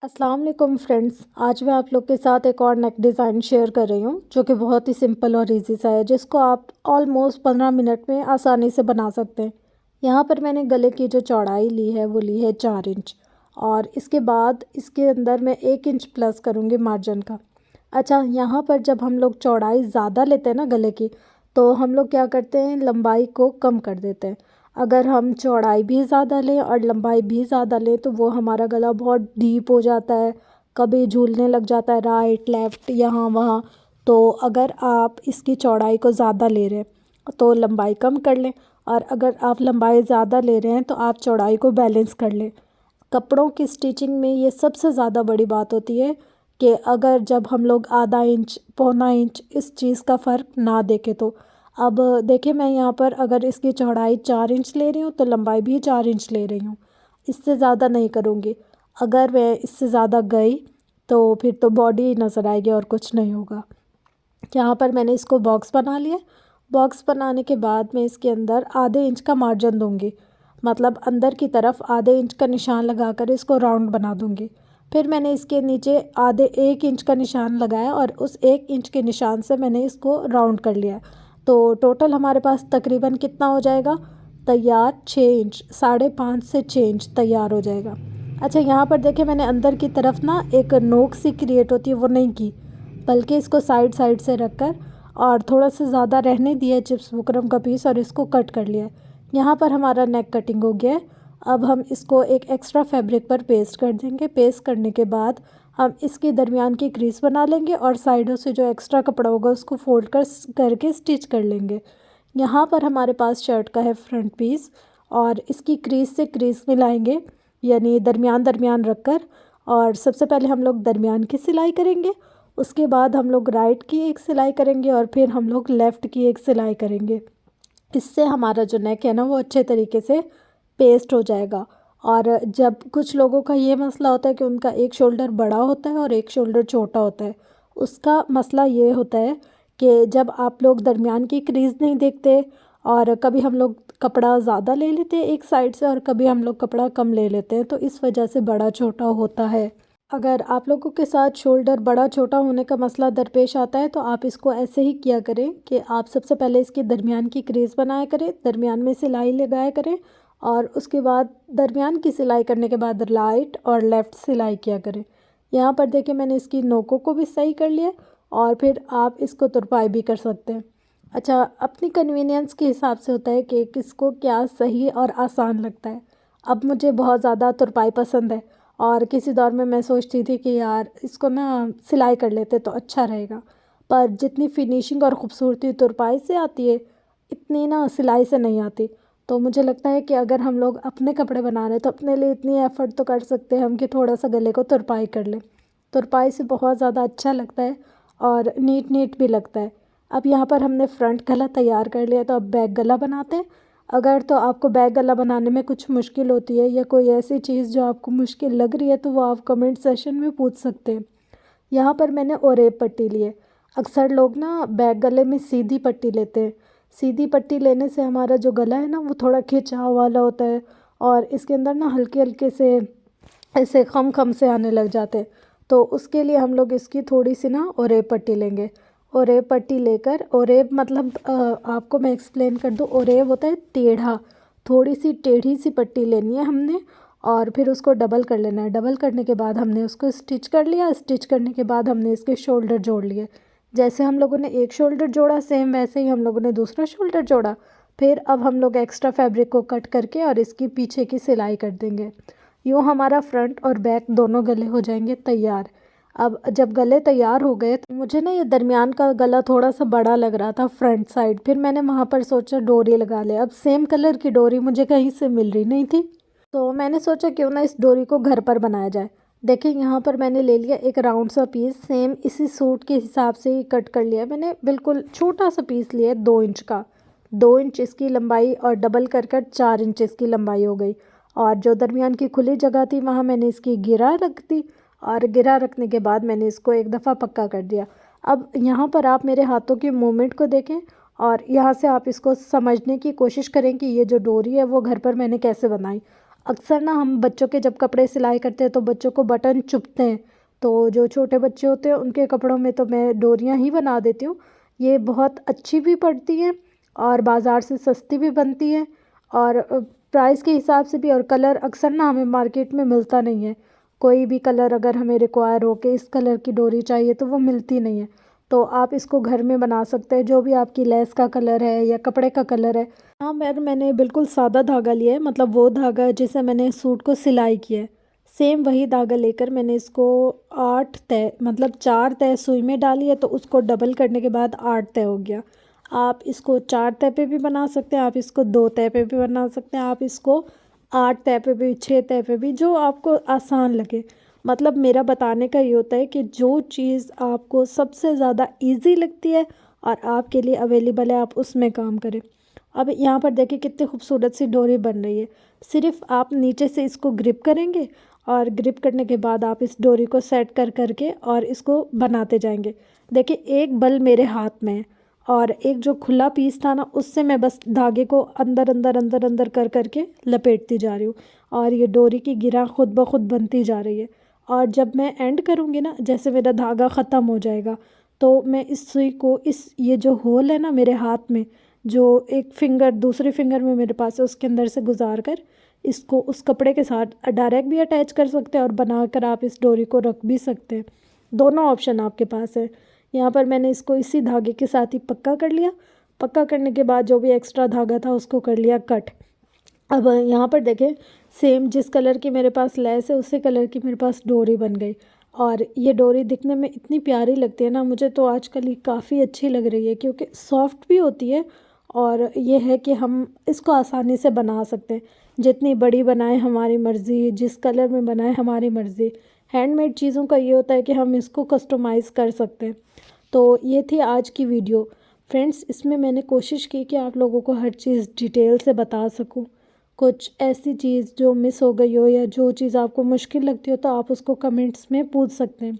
अस्सलाम वालेकुम फ्रेंड्स। आज मैं आप लोग के साथ एक और नेक डिज़ाइन शेयर कर रही हूँ जो कि बहुत ही सिंपल और इजी सा है, जिसको आप ऑलमोस्ट 15 मिनट में आसानी से बना सकते हैं। यहाँ पर मैंने गले की जो चौड़ाई ली है वो ली है 4 इंच, और इसके बाद इसके अंदर मैं 1 इंच प्लस करूँगी मार्जिन का। अच्छा, यहाँ पर जब हम लोग चौड़ाई ज़्यादा लेते हैं ना गले की, तो हम लोग क्या करते हैं, लंबाई को कम कर देते हैं। अगर हम चौड़ाई भी ज़्यादा लें और लंबाई भी ज़्यादा लें तो वो हमारा गला बहुत डीप हो जाता है, कभी झूलने लग जाता है राइट लेफ़्ट यहाँ वहाँ। तो अगर आप इसकी चौड़ाई को ज़्यादा ले रहे हैं तो लंबाई कम कर लें, और अगर आप लंबाई ज़्यादा ले रहे हैं तो आप चौड़ाई को बैलेंस कर लें। कपड़ों की स्टिचिंग में ये सबसे ज़्यादा बड़ी बात होती है कि अगर जब हम लोग आधा इंच पौना इंच इस चीज़ का फ़र्क ना देखें तो। अब देखिए, मैं यहाँ पर अगर इसकी चौड़ाई 4 इंच ले रही हूँ तो लंबाई भी 4 इंच ले रही हूँ, इससे ज़्यादा नहीं करूँगी। अगर मैं इससे ज़्यादा गई तो फिर तो बॉडी नज़र आएगी और कुछ नहीं होगा। यहाँ पर मैंने इसको बॉक्स बना लिया। बॉक्स बनाने के बाद मैं इसके अंदर आधे इंच का मार्जिन दूँगी, मतलब अंदर की तरफ आधे इंच का निशान लगाकर इसको राउंड बना दूँगी। फिर मैंने इसके नीचे आधे 1 इंच का निशान लगाया और उस 1 इंच के निशान से मैंने इसको राउंड कर लिया। तो टोटल हमारे पास तकरीबन कितना हो जाएगा तैयार, 6 इंच, 5.5 से 6 इंच तैयार हो जाएगा। अच्छा, यहाँ पर देखिए मैंने अंदर की तरफ ना एक नोक सी क्रिएट होती है वो नहीं की, बल्कि इसको साइड साइड से रखकर और थोड़ा सा ज़्यादा रहने दिया चिप्स बुकरम का पीस और इसको कट कर लिया। यहाँ पर हमारा नेक कटिंग हो गया है। अब हम इसको एक एक्स्ट्रा फैब्रिक पर पेस्ट कर देंगे। पेस्ट करने के बाद हम इसके दरमियान की क्रीज बना लेंगे और साइडों से जो एक्स्ट्रा कपड़ा होगा उसको फोल्ड करके स्टिच कर लेंगे। यहाँ पर हमारे पास शर्ट का है फ्रंट पीस, और इसकी क्रीज से क्रीज मिलाएंगे, यानी दरमियान दरमियान रखकर। और सबसे पहले हम लोग दरमियान की सिलाई करेंगे, उसके बाद हम लोग राइट की एक सिलाई करेंगे और फिर हम लोग लेफ़्ट की एक सिलाई करेंगे। इससे हमारा जो नेक है ना वो अच्छे तरीके से पेस्ट हो जाएगा। और जब कुछ लोगों का ये मसला होता है कि उनका एक शोल्डर बड़ा होता है और एक शोल्डर छोटा होता है, उसका मसला ये होता है कि जब आप लोग दरमियान की क्रीज़ नहीं देखते, और कभी हम लोग कपड़ा ज़्यादा ले लेते हैं एक साइड से और कभी हम लोग कपड़ा कम ले लेते हैं, तो इस वजह से बड़ा छोटा होता है। अगर आप लोगों के साथ शोल्डर बड़ा छोटा होने का मसला दरपेश आता है तो आप इसको ऐसे ही किया करें कि आप सबसे पहले इसकी दरमियान की क्रीज़ बनाया करें, दरमियान में सिलाई लगाया करें, और उसके बाद दरमियान की सिलाई करने के बाद राइट और लेफ़्ट सिलाई किया करें। यहाँ पर देखिए मैंने इसकी नोकों को भी सही कर लिया, और फिर आप इसको तुरपाई भी कर सकते हैं। अच्छा, अपनी कन्वीनियंस के हिसाब से होता है कि किसको क्या सही और आसान लगता है। अब मुझे बहुत ज़्यादा तुरपाई पसंद है, और किसी दौर में मैं सोचती थी कि यार इसको ना सिलाई कर लेते तो अच्छा रहेगा, पर जितनी फिनिशिंग और ख़ूबसूरती तुरपाई से आती है इतनी ना सिलाई से नहीं आती। तो मुझे लगता है कि अगर हम लोग अपने कपड़े बना रहे हैं तो अपने लिए इतनी एफ़र्ट तो कर सकते हैं हम कि थोड़ा सा गले को तुरपाई कर लें। तुरपाई से बहुत ज़्यादा अच्छा लगता है और नीट नीट भी लगता है। अब यहाँ पर हमने फ्रंट गला तैयार कर लिया, तो अब बैक गला बनाते हैं। अगर तो आपको बैक गला बनाने में कुछ मुश्किल होती है या कोई ऐसी चीज़ जो आपको मुश्किल लग रही है तो वो आप कमेंट सेशन में पूछ सकते हैं। यहाँ पर मैंने ओरेब पट्टी ली है। अक्सर लोग ना बैक गले में सीधी पट्टी लेते हैं। सीधी पट्टी लेने से हमारा जो गला है ना वो थोड़ा खिंचाव वाला होता है, और इसके अंदर ना हल्के हल्के से ऐसे खम खम से आने लग जाते हैं। तो उसके लिए हम लोग इसकी थोड़ी सी ना ओरेब पट्टी लेंगे। ओरेब पट्टी लेकर, ओरेब मतलब आपको मैं एक्सप्लेन कर दूँ, ओरेब होता है टेढ़ा, थोड़ी सी टेढ़ी सी पट्टी लेनी है हमने, और फिर उसको डबल कर लेना है। डबल करने के बाद हमने उसको स्टिच कर लिया। स्टिच करने के बाद हमने इसके शोल्डर जोड़ लिए। जैसे हम लोगों ने एक शोल्डर जोड़ा सेम वैसे ही हम लोगों ने दूसरा शोल्डर जोड़ा। फिर अब हम लोग एक्स्ट्रा फैब्रिक को कट करके और इसकी पीछे की सिलाई कर देंगे। यूँ हमारा फ्रंट और बैक दोनों गले हो जाएंगे तैयार। अब जब गले तैयार हो गए तो मुझे ना ये दरमियान का गला थोड़ा सा बड़ा लग रहा था फ्रंट साइड, फिर मैंने वहाँ पर सोचा डोरी लगा ले। अब सेम कलर की डोरी मुझे कहीं से मिल रही नहीं थी, तो मैंने सोचा क्यों ना इस डोरी को घर पर बनाया जाए। देखिए यहाँ पर मैंने ले लिया एक राउंड सा पीस, सेम इसी सूट के हिसाब से ही कट कर लिया मैंने। बिल्कुल छोटा सा पीस लिया 2 इंच का, 2 इंच इसकी लंबाई और डबल कर कर 4 इंच इसकी लंबाई हो गई। और जो दरमियान की खुली जगह थी वहाँ मैंने इसकी गिरा रख दी, और गिरा रखने के बाद मैंने इसको एक दफ़ा पक्का कर दिया। अब यहाँ पर आप मेरे हाथों की मूवमेंट को देखें और यहाँ से आप इसको समझने की कोशिश करें कि ये जो डोरी है वो घर पर मैंने कैसे बनाई। अक्सर ना हम बच्चों के जब कपड़े सिलाई करते हैं तो बच्चों को बटन चुभते हैं। तो जो छोटे बच्चे होते हैं उनके कपड़ों में तो मैं डोरियाँ ही बना देती हूँ। ये बहुत अच्छी भी पड़ती हैं और बाज़ार से सस्ती भी बनती हैं और प्राइस के हिसाब से भी। और कलर अक्सर ना हमें मार्केट में मिलता नहीं है। कोई भी कलर अगर हमें रिक्वायर हो कि इस कलर की डोरी चाहिए तो वो मिलती नहीं है। तो आप इसको घर में बना सकते हैं, जो भी आपकी लेस का कलर है या कपड़े का कलर है। हाँ, मैंने बिल्कुल सादा धागा लिया है, मतलब वो धागा जिसे मैंने सूट को सिलाई किया है, सेम वही धागा लेकर मैंने इसको 8 तय, मतलब 4 तय सुई में डाली है, तो उसको डबल करने के बाद 8 तय हो गया। आप इसको 4 तय पे भी बना सकते हैं, आप इसको 2 तय पे भी बना सकते हैं, आप इसको 8 तय पे भी, 6 तय पे भी, जो आपको आसान लगे। मतलब मेरा बताने का ये होता है कि जो चीज़ आपको सबसे ज़्यादा इजी लगती है और आपके लिए अवेलेबल है, आप उसमें काम करें। अब यहाँ पर देखिए कितनी खूबसूरत सी डोरी बन रही है। सिर्फ आप नीचे से इसको ग्रिप करेंगे और ग्रिप करने के बाद आप इस डोरी को सेट कर करके और इसको बनाते जाएंगे। देखिए एक बल मेरे हाथ में है और एक जो खुला पीस था ना, उससे मैं बस धागे को अंदर अंदर अंदर अंदर कर करके लपेटती जा रही हूँ और ये डोरी की गिरा खुद ब खुद बनती जा रही है। और जब मैं एंड करूँगी ना, जैसे मेरा धागा ख़त्म हो जाएगा, तो मैं इस सुई को, इस ये जो होल है ना मेरे हाथ में, जो एक फिंगर दूसरे फिंगर में मेरे पास है, उसके अंदर से गुजार कर इसको उस कपड़े के साथ डायरेक्ट भी अटैच कर सकते हैं और बनाकर आप इस डोरी को रख भी सकते हैं। दोनों ऑप्शन आपके पास है। यहाँ पर मैंने इसको इसी धागे के साथ ही पक्का कर लिया। पक्का करने के बाद जो भी एक्स्ट्रा धागा था उसको कर लिया कट। अब यहाँ पर देखें, सेम जिस कलर की मेरे पास लेस है उसी कलर की मेरे पास डोरी बन गई। और ये डोरी दिखने में इतनी प्यारी लगती है ना, मुझे तो आजकल ये काफ़ी अच्छी लग रही है क्योंकि सॉफ्ट भी होती है और ये है कि हम इसको आसानी से बना सकते हैं। जितनी बड़ी बनाएं हमारी मर्ज़ी, जिस कलर में बनाएं हमारी मर्ज़ी। हैंडमेड चीज़ों का ये होता है कि हम इसको कस्टमाइज़ कर सकते हैं। तो ये थी आज की वीडियो फ्रेंड्स। इसमें मैंने कोशिश की कि आप लोगों को हर चीज़ डिटेल से बता सकूं। कुछ ऐसी चीज़ जो मिस हो गई हो या जो चीज़ आपको मुश्किल लगती हो तो आप उसको कमेंट्स में पूछ सकते हैं।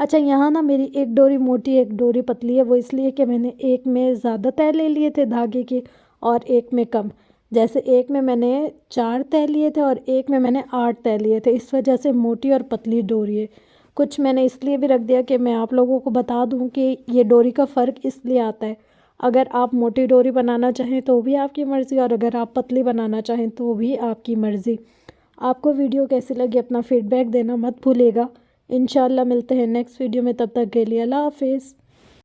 अच्छा, यहाँ ना मेरी एक डोरी मोटी एक डोरी पतली है, वो इसलिए कि मैंने एक में ज़्यादा तय ले लिए थे धागे के और एक में कम। जैसे एक में मैंने 4 तय लिए थे और एक में मैंने 8 तय लिए थे, इस वजह से मोटी और पतली डोरी है। कुछ मैंने इसलिए भी रख दिया कि मैं आप लोगों को बता दूं कि ये डोरी का फ़र्क इसलिए आता है। अगर आप मोटी डोरी बनाना चाहें तो भी आपकी मर्ज़ी और अगर आप पतली बनाना चाहें तो भी आपकी मर्ज़ी। आपको वीडियो कैसी लगी अपना फ़ीडबैक देना मत भूलिएगा। इंशाल्लाह मिलते हैं नेक्स्ट वीडियो में, तब तक के लिए अल्लाह हाफ़िज़।